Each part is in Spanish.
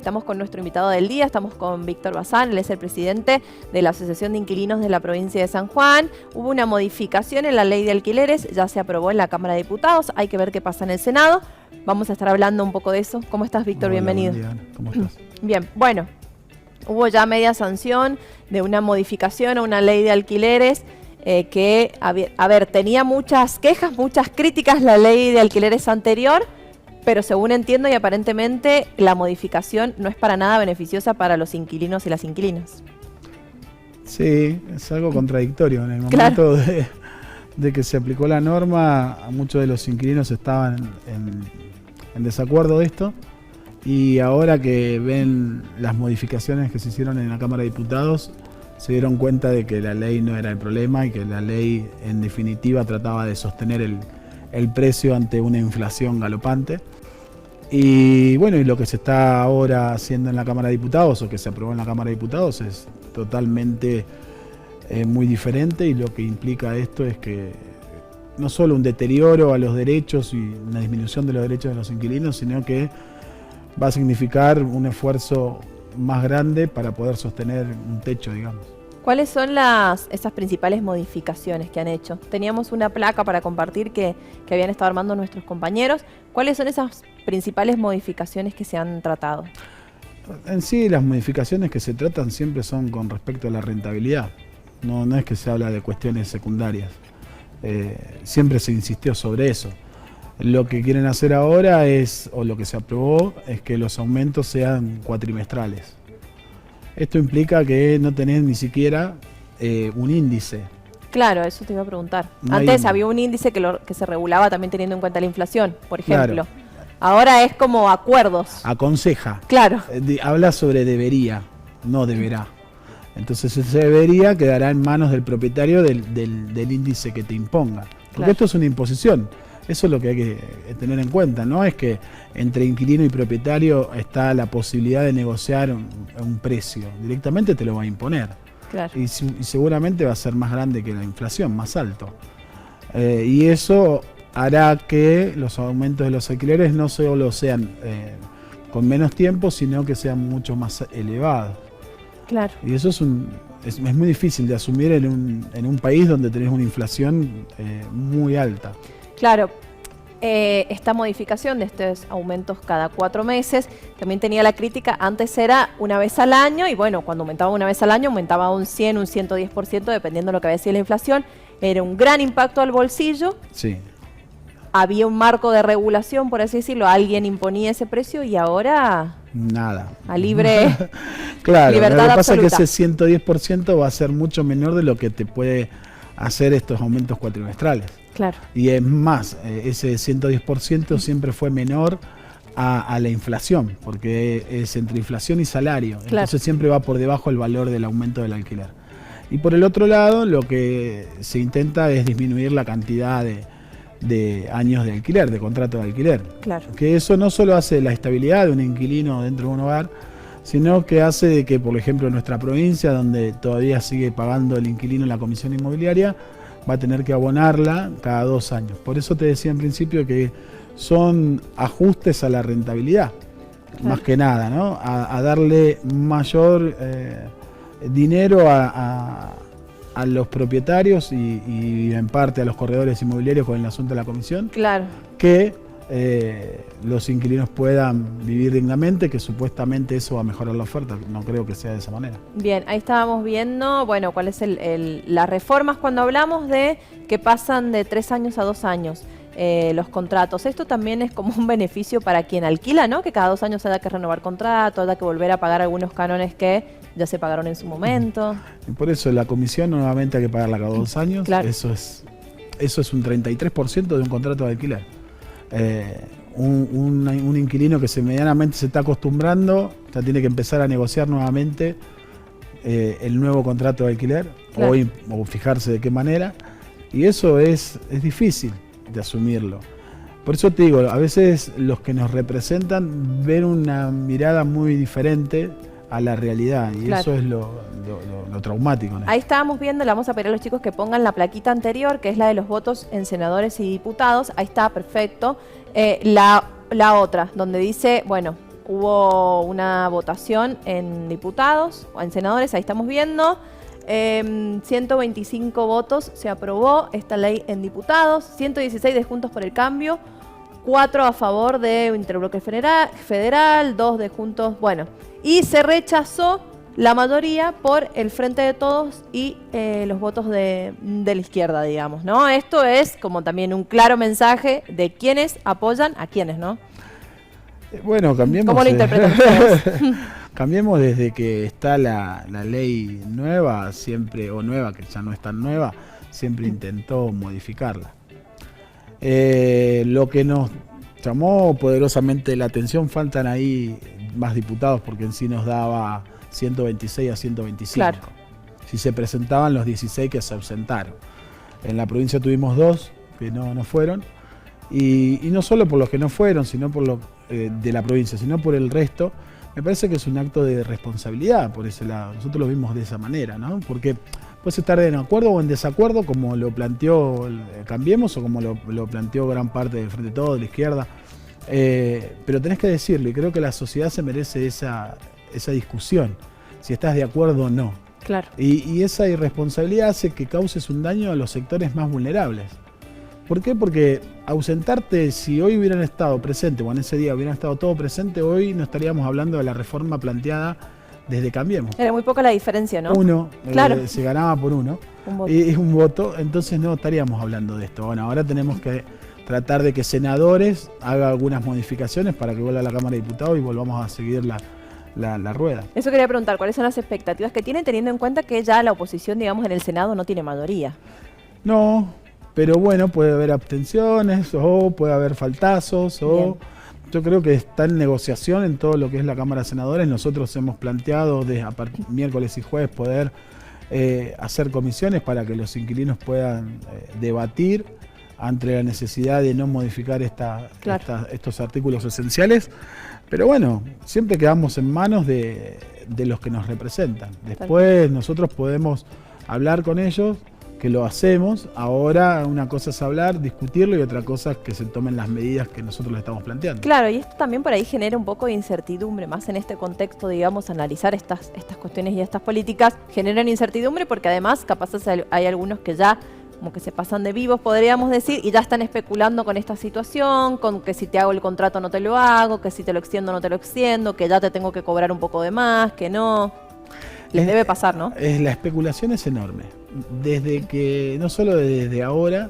estamos con nuestro invitado del día, estamos con Víctor Bazán, él es el presidente de la Asociación de Inquilinos de la provincia de San Juan. Hubo una modificación en la ley de alquileres, ya se aprobó en la Cámara de Diputados, hay que ver qué pasa en el Senado. Vamos a estar hablando un poco de eso. ¿Cómo estás, Víctor? Hola, Bienvenido. buen día. ¿Cómo estás? Bien, bueno, hubo ya media sanción de una modificación a una ley de alquileres que, a ver, tenía muchas quejas, muchas críticas la ley de alquileres anterior, pero según entiendo y aparentemente la modificación no es para nada beneficiosa para los inquilinos y las inquilinas. Sí, es algo contradictorio. En el momento de que se aplicó la norma, muchos de los inquilinos estaban en desacuerdo de esto, y ahora que ven las modificaciones que se hicieron en la Cámara de Diputados, se dieron cuenta de que la ley no era el problema y que la ley en definitiva trataba de sostener el precio ante una inflación galopante. Y bueno, y lo que se está ahora haciendo en la Cámara de Diputados, o que se aprobó en la Cámara de Diputados, es totalmente muy diferente, y lo que implica esto es que no solo un deterioro a los derechos y una disminución de los derechos de los inquilinos, sino que va a significar un esfuerzo más grande para poder sostener un techo, digamos. ¿Cuáles son esas principales modificaciones que han hecho? Teníamos una placa para compartir que habían estado armando nuestros compañeros. ¿Cuáles son esas principales modificaciones que se han tratado? En sí, las modificaciones que se tratan siempre son con respecto a la rentabilidad. No es que se habla de cuestiones secundarias. Siempre se insistió sobre eso. Lo que quieren hacer ahora es, o lo que se aprobó, es que los aumentos sean cuatrimestrales. Esto implica que no tenés ni siquiera un índice. Claro, eso te iba a preguntar. No Antes había un índice que se regulaba también teniendo en cuenta la inflación, por ejemplo. Claro. Ahora es como acuerdos. Aconseja. Claro. Habla sobre debería, no deberá. Entonces ese debería quedará en manos del propietario del índice que te imponga. Porque Claro. Esto es una imposición. Eso es lo que hay que tener en cuenta. No es que entre inquilino y propietario está la posibilidad de negociar un precio. Directamente te lo va a imponer. Claro. Y seguramente va a ser más grande que la inflación, más alto. Y eso hará que los aumentos de los alquileres no solo sean con menos tiempo, sino que sean mucho más elevados. Claro. Y eso es muy difícil de asumir en un país donde tenés una inflación muy alta. Claro, esta modificación de estos aumentos cada 4 meses, también tenía la crítica, antes era una vez al año, y bueno, cuando aumentaba una vez al año, aumentaba un 100, un 110%, dependiendo de lo que había sido la inflación. Era un gran impacto al bolsillo. Sí. Había un marco de regulación, por así decirlo, alguien imponía ese precio, y ahora nada. A libre claro, libertad lo que pasa absoluta. es que ese 110% va a ser mucho menor de lo que te puede hacer estos aumentos cuatrimestrales. Claro. Y es más, ese 110% siempre fue menor a la inflación, porque es entre inflación y salario. Claro. Entonces siempre va por debajo el valor del aumento del alquiler. Y por el otro lado, lo que se intenta es disminuir la cantidad de años de alquiler, de contrato de alquiler. Claro. Que eso no solo hace la estabilidad de un inquilino dentro de un hogar, sino que hace de que, por ejemplo, en nuestra provincia, donde todavía sigue pagando el inquilino la comisión inmobiliaria, va a tener que abonarla cada 2 años. Por eso te decía en principio que son ajustes a la rentabilidad, Claro. más que nada, ¿no? A darle mayor dinero a los propietarios y en parte a los corredores inmobiliarios con el asunto de la comisión, Claro. que los inquilinos puedan vivir dignamente, que supuestamente eso va a mejorar la oferta. No creo que sea de esa manera. Bien, ahí estábamos viendo, bueno, cuál es las reformas cuando hablamos de que pasan de 3 años a 2 años los contratos. Esto también es como un beneficio para quien alquila, ¿no? Que cada 2 años se da que renovar contrato, da que volver a pagar algunos cánones que ya se pagaron en su momento. Y por eso la comisión nuevamente hay que pagarla cada 2 años. Claro. Eso es un 33% de un contrato de alquiler. Un inquilino que medianamente se está acostumbrando, ya tiene que empezar a negociar nuevamente el nuevo contrato de alquiler. Claro. o fijarse de qué manera, y eso es difícil de asumirlo. Por eso te digo, a veces los que nos representan ven una mirada muy diferente a la realidad, y claro, eso es lo traumático, ¿no? Ahí estábamos viendo, le vamos a pedir a los chicos que pongan la plaquita anterior, que es la de los votos en senadores y diputados. Ahí está, perfecto. La otra, donde dice, bueno, hubo una votación en diputados o en senadores, ahí estamos viendo. 125 votos se aprobó esta ley en diputados, 116 de Juntos por el Cambio, 4 a favor de Interbloque Federal, 2 de Juntos, bueno, y se rechazó la mayoría por el Frente de Todos y los votos de la izquierda, digamos, ¿no? Esto es como también un claro mensaje de quienes apoyan a quienes, ¿no? Bueno, cambiemos. ¿Cómo lo interpretan ustedes? Cambiemos desde que está la ley nueva, siempre, o nueva, que ya no es tan nueva, siempre intentó modificarla. Lo que nos llamó poderosamente la atención, faltan ahí más diputados, porque en sí nos daba 126 a 125. Claro. Si se presentaban los 16 que se ausentaron. En la provincia tuvimos 2 que no fueron, y no solo por los que no fueron, sino por lo de la provincia, sino por el resto. Me parece que es un acto de responsabilidad por ese lado. Nosotros lo vimos de esa manera, ¿no? Porque puedes estar en acuerdo o en desacuerdo, como lo planteó Cambiemos o como lo planteó gran parte del Frente de Todos, de la izquierda. Pero tenés que decirlo, y creo que la sociedad se merece esa discusión, si estás de acuerdo o no. Claro. Y esa irresponsabilidad hace que causes un daño a los sectores más vulnerables. ¿Por qué? Porque ausentarte, si hoy hubieran estado presentes, o en ese día hubieran estado todo presente, hoy no estaríamos hablando de la reforma planteada desde Cambiemos. Era muy poca la diferencia, ¿no? Uno, claro. Se ganaba por uno, y es un voto, entonces no estaríamos hablando de esto. Bueno, ahora tenemos que tratar de que senadores hagan algunas modificaciones para que vuelva a la Cámara de Diputados y volvamos a seguir la rueda. Eso quería preguntar, ¿cuáles son las expectativas que tienen, teniendo en cuenta que ya la oposición, digamos, en el Senado no tiene mayoría? No, pero bueno, puede haber abstenciones, o puede haber faltazos, o... Bien. Yo creo que está en negociación en todo lo que es la Cámara de Senadores. Nosotros hemos planteado de miércoles y jueves poder hacer comisiones para que los inquilinos puedan debatir ante la necesidad de no modificar estos artículos esenciales. Pero bueno, siempre quedamos en manos de los que nos representan. Después nosotros podemos hablar con ellos, que lo hacemos. Ahora una cosa es hablar, discutirlo, y otra cosa es que se tomen las medidas que nosotros le estamos planteando. Claro, y esto también por ahí genera un poco de incertidumbre, más en este contexto, digamos, analizar estas cuestiones y estas políticas generan incertidumbre, porque además capaz hay algunos que ya como que se pasan de vivos, podríamos decir, y ya están especulando con esta situación, con que si te hago el contrato no te lo hago, que si te lo extiendo no te lo extiendo, que ya te tengo que cobrar un poco de más, que no. Les debe pasar, ¿no? La especulación es enorme. Desde que, no solo desde ahora,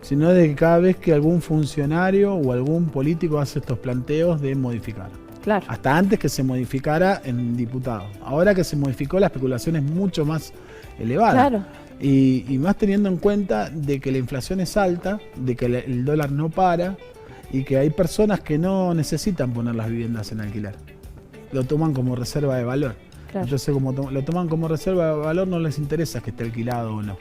sino de cada vez que algún funcionario o algún político hace estos planteos de modificar. Claro. Hasta antes que se modificara en diputados. Ahora que se modificó, la especulación es mucho más elevada. Claro. Y más teniendo en cuenta de que la inflación es alta, de que el dólar no para, y que hay personas que no necesitan poner las viviendas en alquiler. Lo toman como reserva de valor. Claro. Entonces, como lo toman como reserva de valor, no les interesa que esté alquilado o no.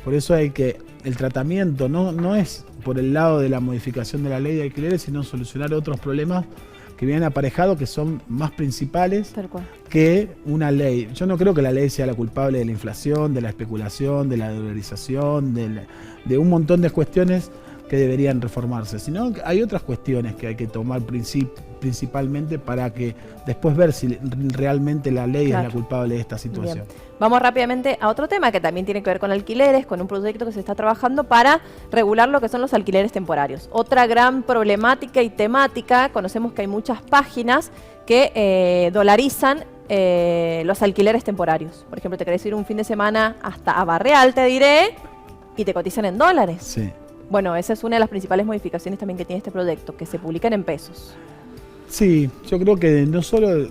Por eso el tratamiento no es por el lado de la modificación de la ley de alquileres, sino solucionar otros problemas que vienen aparejados, que son más principales que una ley. Yo no creo que la ley sea la culpable de la inflación, de la especulación, de la dolarización, de un montón de cuestiones que deberían reformarse, sino que hay otras cuestiones que hay que tomar principalmente para que después ver si realmente la ley es la culpable de esta situación. Bien. Vamos rápidamente a otro tema que también tiene que ver con alquileres, con un proyecto que se está trabajando para regular lo que son los alquileres temporarios. Otra gran problemática y temática, conocemos que hay muchas páginas que dolarizan los alquileres temporarios. Por ejemplo, te querés ir un fin de semana hasta a Barreal, te diré, y te cotizan en dólares. Sí. Bueno, esa es una de las principales modificaciones también que tiene este proyecto, que se publican en pesos. Sí, yo creo que no solo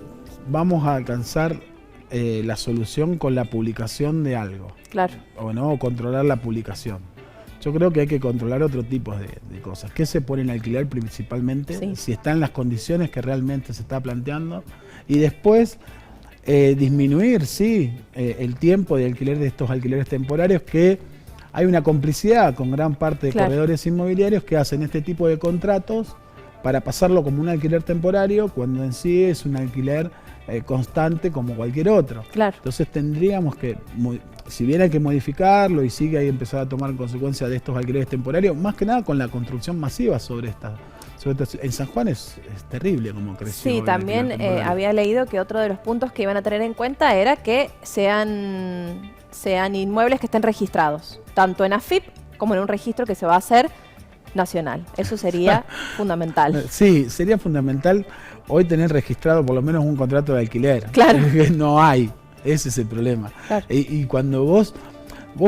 vamos a alcanzar la solución con la publicación de algo. Claro. O controlar la publicación. Yo creo que hay que controlar otro tipo de cosas. ¿Qué se pone en alquiler principalmente? Sí. Si está en las condiciones que realmente se está planteando. Y después disminuir, sí, el tiempo de alquiler de estos alquileres temporarios, que hay una complicidad con gran parte de corredores inmobiliarios que hacen este tipo de contratos para pasarlo como un alquiler temporario, cuando en sí es un alquiler constante como cualquier otro. Claro. Entonces tendríamos que, si bien hay que modificarlo y sigue ahí empezar a tomar consecuencias de estos alquileres temporarios, más que nada con la construcción masiva sobre En San Juan es terrible como creció. Sí, también había leído que otro de los puntos que iban a tener en cuenta era que sean inmuebles que estén registrados, tanto en AFIP como en un registro que se va a hacer nacional. Eso sería fundamental. Sí, sería fundamental hoy tener registrado por lo menos un contrato de alquiler. Claro. No hay, ese es el problema. Claro. Y cuando vos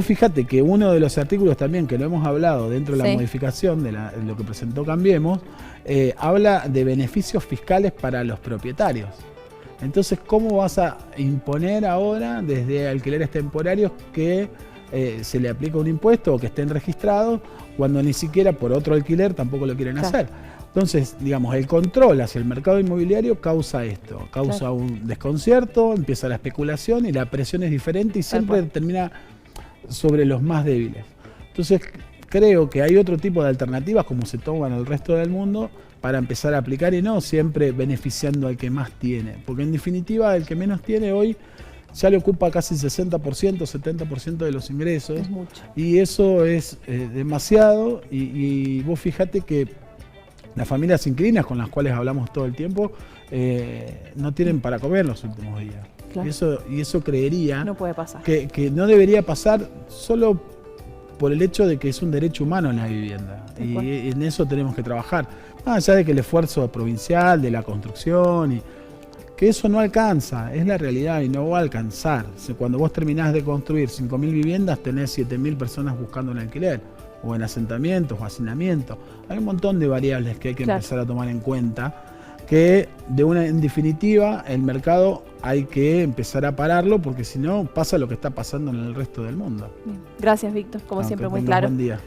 fíjate que uno de los artículos también que lo hemos hablado dentro de la modificación de lo que presentó Cambiemos, habla de beneficios fiscales para los propietarios. Entonces, ¿cómo vas a imponer ahora desde alquileres temporarios que se le aplica un impuesto o que estén registrados cuando ni siquiera por otro alquiler tampoco lo quieren hacer? Entonces, digamos, el control hacia el mercado inmobiliario causa esto, causa un desconcierto, empieza la especulación y la presión es diferente y siempre termina sobre los más débiles. Entonces creo que hay otro tipo de alternativas como se toman en el resto del mundo para empezar a aplicar y no siempre beneficiando al que más tiene, porque en definitiva el que menos tiene hoy ya le ocupa casi 60%, 70% de los ingresos. Es mucho. Y eso es demasiado y vos fíjate que las familias inquilinas con las cuales hablamos todo el tiempo no tienen para comer los últimos días. Claro. Y eso creería no puede pasar. Que no debería pasar solo por el hecho de que es un derecho humano en la vivienda. Y en eso tenemos que trabajar. Más allá de que el esfuerzo provincial, de la construcción, y que eso no alcanza, es la realidad y no va a alcanzar. Cuando vos terminás de construir 5.000 viviendas, tenés 7.000 personas buscando un alquiler, o en asentamientos, o hacinamientos. Hay un montón de variables que hay que empezar a tomar en cuenta, que en definitiva el mercado hay que empezar a pararlo porque si no pasa lo que está pasando en el resto del mundo. Bien. Gracias, Víctor, como siempre muy claro. Buen día.